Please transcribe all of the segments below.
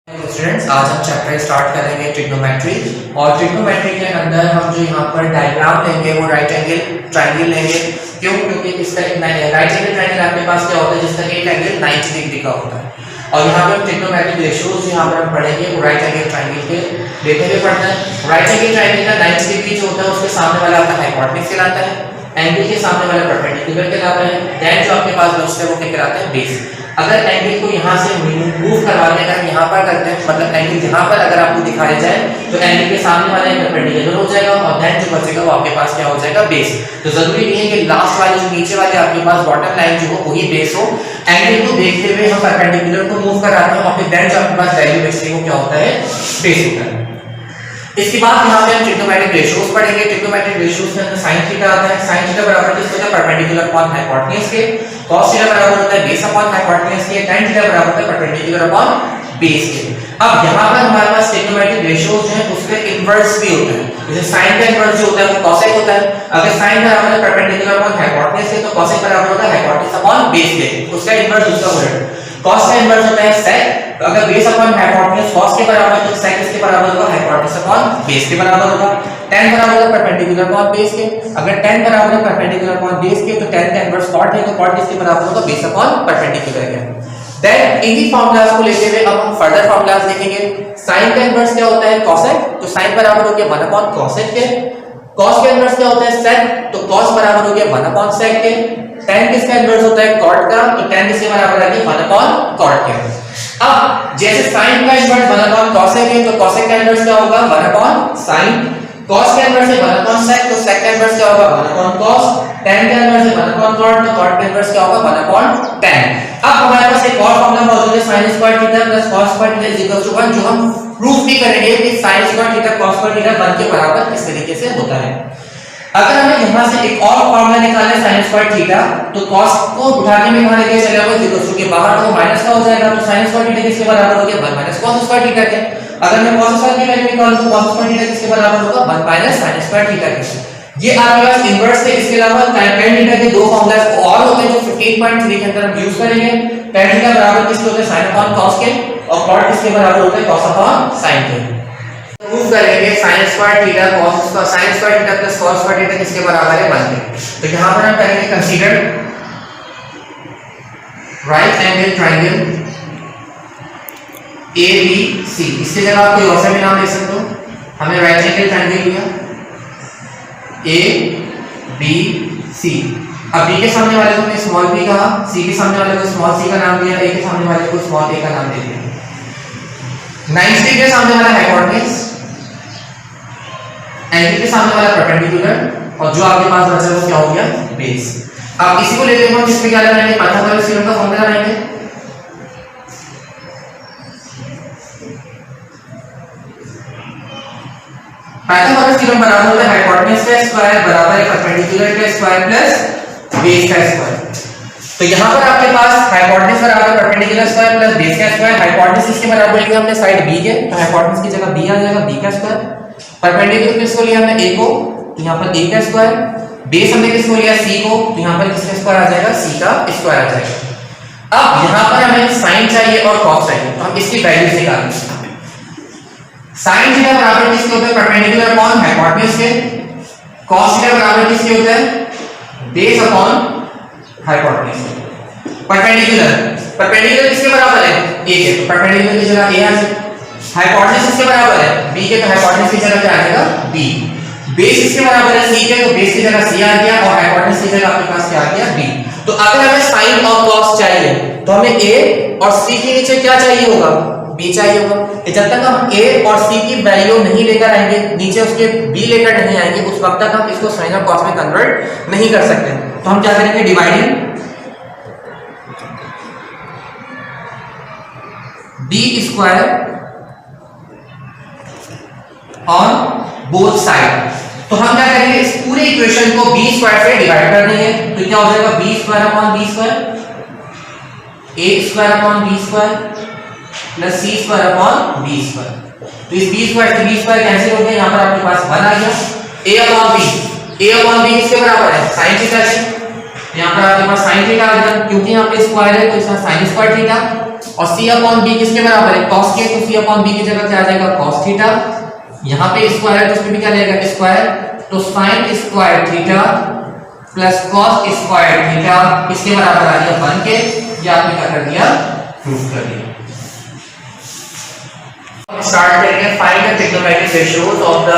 Students, आज हम chapter start करेंगे ट्रिग्नोमेट्री। और ट्रिग्नोमेट्री के अंदर हम जो यहाँ पर डायग्राम लेंगे वो राइट एंगल ट्रायंगल लेंगे। क्यों? क्योंकि इसका राइट एंगल ट्रायंगल आपके पास क्या होता है जिसका एक एंगल 90 डिग्री का होता है। और यहाँ पर ट्रिग्नोमेट्रिक रेशियोज यहाँ पर हम पढ़ेंगे वो राइट एंगल ट्रायंगल के लेते हुए पढ़ना है। राइट एंगल ट्रायंगल का 90 डिग्री जो होता है उसके सामने वाला आपका हाइपोटेन्यूज कहलाता है, एंगल के सामने वाला परपेंडिकुलर कहलाता है, देन जो आपके पास बचता है वो क्या कहलाता है? बेस। अगर एंगल को यहाँ से मूव करवाने का यहाँ पर करते हैं, मतलब एंगल यहाँ पर अगर आपको दिखाया जाए तो एंगल के सामने वाला परपेंडिकुलर हो जाएगा और देन जो बचेगा वो आपके पास क्या हो जाएगा? बेस। तो जरूरी नहीं है कि लास्ट वाले जो नीचे वाले आपके पास बॉटम लाइन जो हो वही बेस हो। एंगल को देखते हुए हम परपेंडिकुलर को मूव कराते हैं और फिर देन जो आपके पास वैल्यू बचती है वो क्या होता है? बेस होता है। इसके बाद यहाँ पे हम ट्रिग्नोमेट्रिक रेशियोज पढ़ेंगे। ट्रिग्नोमेट्रिक रेशियोज के अंदर sin थीटा आता है। sin थीटा बराबर किसको होता है? परपेंडिकुलर अपॉन हाइपोटेन्यूज के। cos थीटा बराबर होता है बेस अपॉन हाइपोटेन्यूज के। tan थीटा बराबर होता है परपेंडिकुलर अपॉन बेस के। अब यहाँ पर हमारे पास ट्रिग्नोमेट्रिक रेशियोज हैं उसके इनवर्स भी होते हैं। जैसे sin का इनवर्स जो होता है वो cosec होता है। अगर sin बराबर है परपेंडिकुलर अपॉन हाइपोटेन्यूज के तो cosec बराबर होता है हाइपोटेन्यूज अपॉन बेस के। उसका इनवर्स उसका उलट। cos का इनवर्स होता है sec। तो अगर बेस अपॉन हाइपोटेन्यूज cos के बराबर है तो sec इसके बराबर होगा हाइपोटेन्यूज अपॉन बेस के बराबर होगा। tan बराबर है परपेंडिकुलर अपॉन बेस के। अगर tan बराबर है परपेंडिकुलर अपॉन बेस के तो tan का इनवर्स cot है तो cot इसके बराबर होगा बेस अपॉन परपेंडिकुलर के। देन इन्हीं फार्मूलाज को लेते हुए अब हम फर्दर फार्मूलाज देखेंगे। sin का इनवर्स क्या होता है? cosec। तो sin बराबर हो गया 1 अपॉन cosec के। cos का इनवर्स क्या होता है? sec। तो cos बराबर हो गया 1 अपॉन sec के। tan किसका इनवर्स होता है? cot का। तो tan किसके बराबर है? 1 अपॉन cot के। अब जैसे sin का इनवर्स 1 अपॉन cosec है तो cosec का इनवर्स क्या होगा? 1 अपॉन sin। cos का इनवर्स है 1 अपॉन sec तो sec का इनवर्स क्या होगा? 1 अपॉन cos। tan का इनवर्स है 1 अपॉन cot तो cot का इनवर्स क्या होगा? 1 अपॉन tan। अब हमारे पास एक और फार्मूला मौजूद है sin square theta plus cos square theta is equal to 1 जो हम प्रूफ भी करेंगे कि sin square theta cos square theta 1 के बराबर किस तरीके से होता है। अगर हमें यहां से एक और फार्मूला निकालना है sin स्क्वायर थीटा तो cos को उठा के में कहां लेके चले जाओगे? इक्वल के बाहर तो माइनस का हो जाएगा तो sin स्क्वायर थीटा किसके बराबर हो गया? 1 माइनस cos स्क्वायर थीटा के। अगर मैं cos स्क्वायर की वैल्यू निकालूं तो cos स्क्वायर थीटा किसके बराबर होगा? 1 माइनस sin स्क्वायर थीटा के। ये आपके पास इनवर्स है। इसके अलावा tan थीटा के दो फार्मूलाज और होते हैं जो 15.3 के अंदर हम यूज करेंगे। tan थीटा बराबर किसके होते हैं? sin अपॉन cos के। और cot किसके बराबर होता है? cos अपॉन sin के। प्रूव करेंगे sin square theta cos sin square theta plus cos square theta किसके बराबर है? 1 के। तो यहां पर हम करेंगे consider right angle triangle ABC। इसकी जगह आप कोई और सा भी नाम ले सकते हो। हमने राइट एंगल ट्रायंगल लिया ABC। अब B के सामने वाले को हमने स्मॉल b कहा, C के सामने वाले को स्मॉल c का नाम दिया, A के सामने वाले को स्मॉल a का नाम दे दिया। 90 के सामने वाला हाइपोटेन्यूज, एंगल के सामने वाला परपेंडिकुलर और जो आपके पास बचा वो क्या हो गया? बेस। अब इसी को लेते हुए हम किसमें क्या लगाएंगे? पाइथागोरस थ्योरम का फॉर्मूला लगाएंगे। पाइथागोरस थ्योरम बराबर होता है हाइपोटेन्यूज का स्क्वायर बराबर है परपेंडिकुलर का स्क्वायर प्लस बेस का स्क्वायर। तो यहां पर आपके पास हाइपोटेन्यूज बराबर परपेंडिकुलर स्क्वायर प्लस बेस का स्क्वायर। हाइपोटेन्यूज इसके बराबर लिया हमने साइड b के तो हाइपोटेन्यूज की जगह b आ जाएगा b का स्क्वायर। परपेंडिकुलर किसको लिया हमने a को तो यहां पर a का स्क्वायर। बेस हमने किसको लिया? c को तो यहां पर किसका स्क्वायर आ जाएगा? c का स्क्वायर आ जाएगा। अब यहां पर हमें sin चाहिए और cos चाहिए तो हम इसकी वैल्यूज निकालेंगे। sin थीटा बराबर किसके होता है? परपेंडिकुलर अपॉन हाइपोटेन्यूज के। cos थीटा बराबर किसके होता है? Base upon hypotenuse. परपेंडिकुलर किसके बराबर है? a के तो परपेंडिकुलर की जगह a आ जाएगा। हाइपोटेन्यूज किसके बराबर है? b के तो हाइपोटेन्यूज की जगह क्या आ जाएगा? b। बेस किसके बराबर है? c के तो बेस की जगह c आ गया और हाइपोटेन्यूज की जगह आपके पास क्या आ गया? b। तो अगर हमें sin और cos चाहिए तो हमें a और c के नीचे क्या चाहिए होगा? b चाहिए होगा। जब तक हम a और c की वैल्यू नहीं लेकर आएंगे, नीचे उसके b लेकर नहीं आएंगे, उस वक्त तक हम इसको sin और cos में कन्वर्ट नहीं कर सकते। तो हम क्या करेंगे? Dividing b square on both side. तो हम क्या करेंगे? इस पूरे इक्वेशन को b स्क्वायर से डिवाइड कर देंगे तो क्या हो जाएगा? b square upon b square a square upon b square plus c square upon b square. तो इस b स्क्वायर से b स्क्वायर कैंसिल हो गया। यहां पर आपके पास 1 आ गया। a अपॉन b किसके बराबर है? sin थीटा के। यहां पर आपके पास sin थीटा आ गया क्योंकि यहां पे स्क्वायर है तो इसका sin स्क्वायर थीटा और c अपॉन b किसके बराबर है cos के, तो c अपॉन b की जगह क्या आ जाएगा cos थीटा, यहाँ पे स्क्वायर है तो उसमें भी क्या रहेगा स्क्वायर, तो sin square theta plus cos square theta किसके बराबर आ गया 1 के, ये आपने क्या कर दिया प्रूफ कर दिया। स्टार्ट करेंगे find the trigonometric ratios of the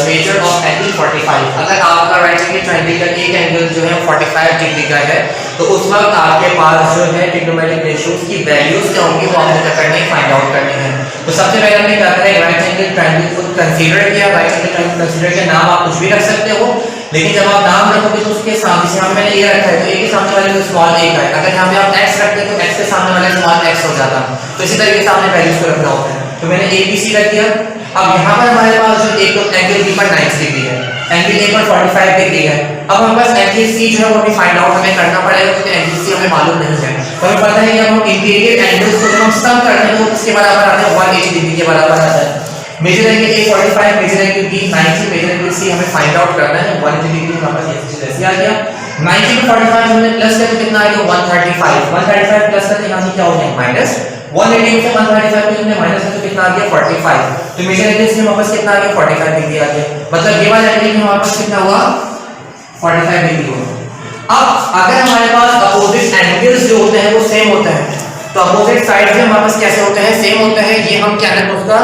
measure of angle 45। अगर आपका राइट एंगल ट्रायंगल का एक एंगल जो है 45 डिग्री का है तो उस वक्त आपके पास जो है ट्रिग्नोमेट्रिक रेशियोज की वैल्यूज क्या होंगी वो आपने क्या करना है फाइंड आउट करनी है। तो सबसे पहले हमने क्या करा है राइट एंगल ट्रायंगल को कंसीडर किया, राइट एंगल ट्रायंगल कंसीडर के नाम आप कुछ भी रख सकते हो, लेकिन जब आप नाम रखोगे तो उसके सामने से यहाँ मैंने ये रखा है तो ए के सामने वाले को स्मॉल a का है, अगर यहाँ पे आप x रखते तो x के सामने वाला स्मॉल x हो जाता, तो इसी तरीके से आपने वैल्यूज को रखना होता है। तो मैंने a b c रख दिया। अब यहाँ पर हमारे पास जो एक तो एंगल b पर 90 डिग्री है, एंगल a पर 45 डिग्री है, अब हमारे पास एंगल c जो है वो भी फाइंड आउट हमें करना पड़ेगा क्योंकि एंगल c हमें मालूम नहीं है। तो हमें पता है कि हम इंटीरियर एंगल्स को जब हम सम करते हैं तो किसके बराबर आता है 180 डिग्री के बराबर आता है। Major angle a 45, major angle b 90, major angle c हमें फाइंड आउट करना है 180 डिग्री। हमारे पास ये चीज ऐसे आ गया 90 में 45 हमने प्लस करके कितना आ गया 135, 135 प्लस करके यहाँ से क्या हो गया माइनस 180 से 135 को हमने माइनस करके कितना आ गया 45, तो मेजर एंगल से हमारे पास कितना आ गया 45 डिग्री आ गया, मतलब ये वाला एंगल हमारे पास कितना हुआ 45 डिग्री हुआ। अब अगर हमारे पास अपोजिट एंगल्स जो होते हैं वो सेम होते हैं तो अपोजिट साइड से हमारे पास कैसे होते हैं सेम होते हैं, ये हम क्या कहते हैं उसका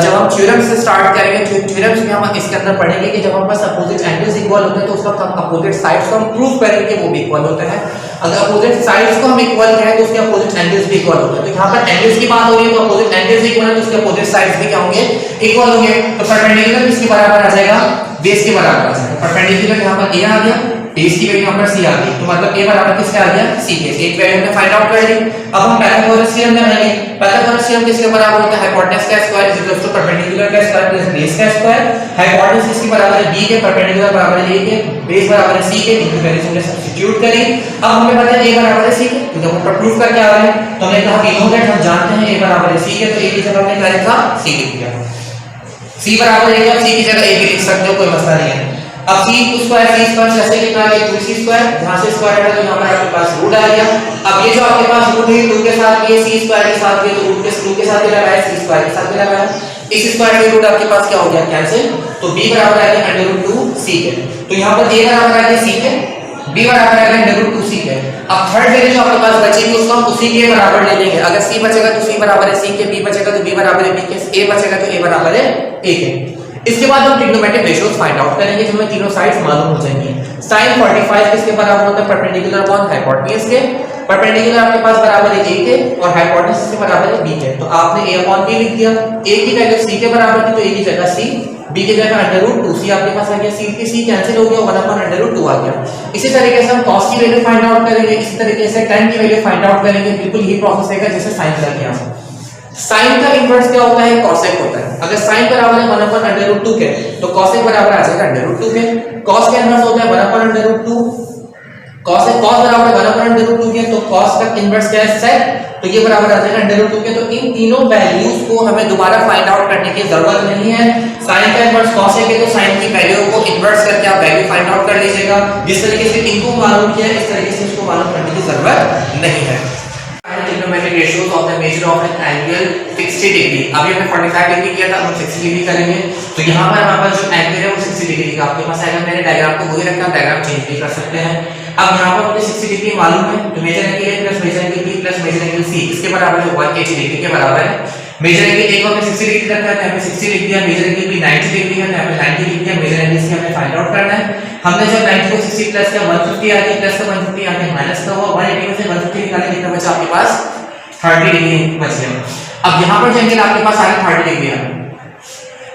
जब हम थ्योरम से स्टार्ट करेंगे थ्योरम्स में हम इसके अंदर पढ़ेंगे कि जब हमारे पास अपोजिट एंगल्स इक्वल होते हैं तो उस वक्त हम अपोजिट साइड्स को हम प्रूव करेंगे वो भी इक्वल होते हैं। अगर अपोजिट साइड्स को हम इक्वल करें तो उसके अपोजिट एंगल्स भी इक्वल होते हैं। तो यहाँ पर एंगल्स की बात हो रही है तो अपोजिट एंगल्स इक्वल है तो उसके अपोजिट साइड्स भी क्या होंगे इक्वल होंगे। तो परपेंडिकुलर किसके बराबर आ जाएगा बेस के बराबर आ जाएगा। परपेंडिकुलर यहाँ पर a आ गया, बेस की वैल्यू यहाँ पर c आ गई, तो मतलब a बराबर किसके आ गया c के, एक वैल्यू हमने फाइंड आउट कर ली। अब हम पाइथागोरस थ्योरम लगाएंगे। पाइथागोरस थ्योरम किसके बराबर होता है हाइपोटेनस का square is equal to perpendicular का स्क्वायर प्लस बेस का स्क्वायर। हाइपोटेनस किसके बराबर है b के, परपेंडिकुलर बराबर है a के, बेस बराबर है c के, इनकी वैल्यू हमने सब्स्टिट्यूट करी। अब हमें पता है a बराबर है c के क्योंकि हम ऊपर प्रूफ करके आ रहे हैं, तो हमने कहा कि नो दैट हम जानते हैं a बराबर है c के, तो a की जगह हमने क्या लिखा c लिख दिया। c बराबर है c की जगह a भी लिख सकते हो, कोई मसला नहीं है। अब c स्क्वायर जैसे कितना आ गया 2c स्क्वायर, जहां से स्क्वायर है तो यहां पर आपके पास रूट आ गया। अब ये जो आपके पास रूट है रूट के साथ ये c स्क्वायर के साथ ये तो रूट के साथ भी लगाया c स्क्वायर के साथ भी लगाया, इस स्क्वायर के रूट आपके पास क्या हो गया कैंसिल, तो b बराबर आ गया √2c के। तो यहां पर a बराबर आ गया c के, b बराबर आ गया √2c के। अब थर्ड वैल्यू जो आपके पास बचेगी उसको हम उसी के बराबर ले लेंगे। अगर c बचेगा तो c बराबर है c के, b बचेगा तो b बराबर है b के, a बचेगा तो a बराबर है a के। इसके बाद हम ट्रिग्नोमेट्रिक रेशियोज फाइंड आउट करेंगे जिसमें तीनों साइड्स मालूम हो जाएंगी। sin 45 किसके बराबर होता है परपेंडिकुलर अपॉन हाइपोटेनस के, परपेंडिकुलर आपके पास बराबर है a के और हाइपोटेनस के बराबर है b के, तो आपने a अपॉन b लिख दिया। a की वैल्यू c के बराबर थी तो a की जगह c, b की जगह √2c आपके पास आ गया, c की c कैंसिल हो गया 1 अपॉन √2 आ गया। इसी तरीके से हम cos की वैल्यू फाइंड आउट करेंगे, इसी तरीके से tan की वैल्यू फाइंड आउट करेंगे, बिल्कुल यही प्रोसेस रहेगा जैसे sin का किया। साइन का इन्वर्स क्या होता है cosec होता है। अगर sin बराबर है 1 अपॉन √2 के तो cosec बराबर आ जाएगा √2 के। cos का इन्वर्स होता है 1 अपॉन √2, cos बराबर है 1 अपॉन √2 के, तो cos का इन्वर्स क्या है sec, तो ये बराबर आ जाएगा √2 के। तो इन तीनों वैल्यूज को हमें दोबारा फाइंड आउट करने की जरूरत नहीं है। sin का इन्वर्स cosec है तो sin की वैल्यू को इन्वर्स करके आप वैल्यू फाइंड आउट कर लीजिएगा। जिस तरीके से इनको मालूम किया है इस तरीके से इसको मालूम करने की जरूरत नहीं है। Trigonometric ratios of the measure of an angle 60 degree, अभी हमने 45 डिग्री किया था, हम 60 डिग्री करेंगे। तो यहाँ पर हमारे पास जो एंगल है वो 60 डिग्री का आपके पास आएगा। मैंने डायग्राम को वही रखा, डायग्राम चेंज भी कर सकते हैं। अब यहाँ पर मुझे 60 डिग्री मालूम है तो major angle a plus major angle b plus major angle c इसके बराबर है 180 डिग्री के बराबर है। मेजर एंगल a को हमने 60 डिग्री रखा है तो यहाँ पे 60 लिख दिया, मेजर एंगल b 90 डिग्री है तो यहाँ पे 90 लिख दिया, मेजर एंगल c हमें फाइंड आउट करना है। हमने जब 90 को 60 प्लस किया 150 आ गया, प्लस का 150 आ गया, माइनस का हुआ 180 में से 150 निकालेंगे कितना बचा आपके पास 30 डिग्री बच गया। अब यहाँ पर जो एंगल आपके पास आ गया 30 डिग्री है,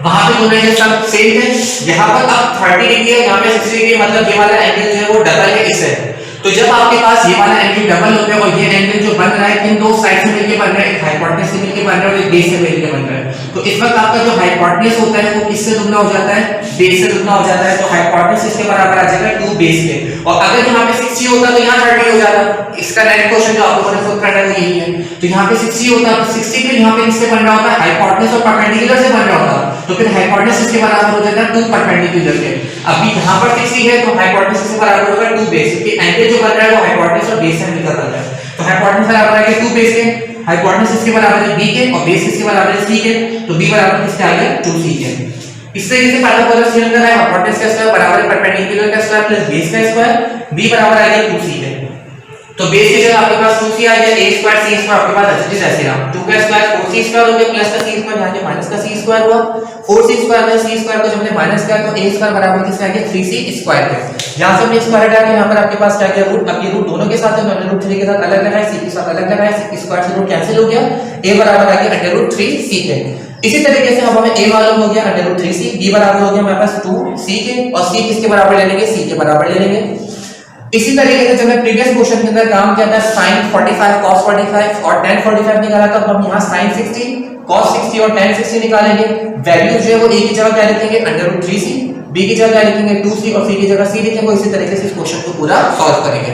वहां पे दोनों एंगल सब सेम है, यहाँ पर अब 30 डिग्री है, यहाँ पे 60 डिग्री, मतलब ये वाला एंगल जो है वो डबल है इससे। तो जब आपके पास ये वाला एंगल डबल हो गया और ये एंगल जो बन रहा है इन दो साइड से मिलके बन रहा है, एक हाइपोटेनस से मिलके बन रहा है और एक बेस से मिलके बन रहा है। तो इस वक्त आपका जो हाइपोटेनस होता है वो किससे दुगना हो जाता है बेस से दुगना हो जाता है, तो हाइपोटेनस इसके बराबर आ जाएगा 2 बेस के। और अगर यहाँ पे 60 होता तो यहाँ 30 हो जाता। इसका नेक्स्ट क्वेश्चन जो आपको मैंने खुद करना है वो यही है। तो यहाँ पे 60 होता तो 60 पे यहाँ पे इससे बन रहा होता हाइपोटेनस और परपेंडिकुलर से बन रहा होता, तो फिर हाइपोटेनस इसके बराबर हो जाता 2 परपेंडिकुलर के। अभी यहाँ पर 60 है तो हाइपोटेनस इसके बराबर होगा 2 बेस, क्योंकि एंगल जो बन रहा है वो हाइपोटेनस और बेस से मिलकर बन रहा है। तो हाइपोटेनस बराबर आ गया 2 बेस के। हाइपोटेनस इसके बराबर है b के और बेस इसके बराबर है c के, तो b बराबर किसके आ गया 2c के। इस तरीके से पहला फॉर्मूला सिलेंडर है हाइपोटेनस का स्क्वायर बराबर है परपेंडिकुलर का स्क्वायर प्लस बेस का स्क्वायर, b बराबर आ गया 2c के। तो बेस की जगह आपके पास 2c आ गया, a स्क्वायर c स्क्वायर आपके पास ऐसे जैसे रहा, 2 का स्क्वायर 4c स्क्वायर हो गया प्लस का c स्क्वायर, यहां पे माइनस का c स्क्वायर हुआ, 4c स्क्वायर में c स्क्वायर को जब हमने माइनस किया तो a स्क्वायर बराबर किसका आ गया 3c स्क्वायर के। यहां से हमने स्क्वायर हटा के यहां पर आपके पास क्या गया रूट, अब ये रूट दोनों के साथ है, हमने रूट 3 के साथ अलग लगाया, c के साथ अलग लगाया, c स्क्वायर से रूट कैंसिल हो गया, a बराबर आ गया √3c के। इसी तरीके से अब हमें a मालूम हो गया √3c, b बराबर हो गया हमारे पास 2c के और c किसके बराबर ले लेंगे c के बराबर ले लेंगे। इसी तरीके से जब मैं प्रीवियस क्वेश्चन के अंदर काम किया था sin 45 cos 45 और tan 45 निकाला था, तो हम यहां sin 60 cos 60 और tan 60 निकालेंगे। वैल्यू जो है वो a की जगह क्या लिखेंगे √3c, b की जगह क्या लिखेंगे 2c और c की जगह c लिखेंगे। इसी तरीके से इस क्वेश्चन को पूरा सॉल्व करेंगे।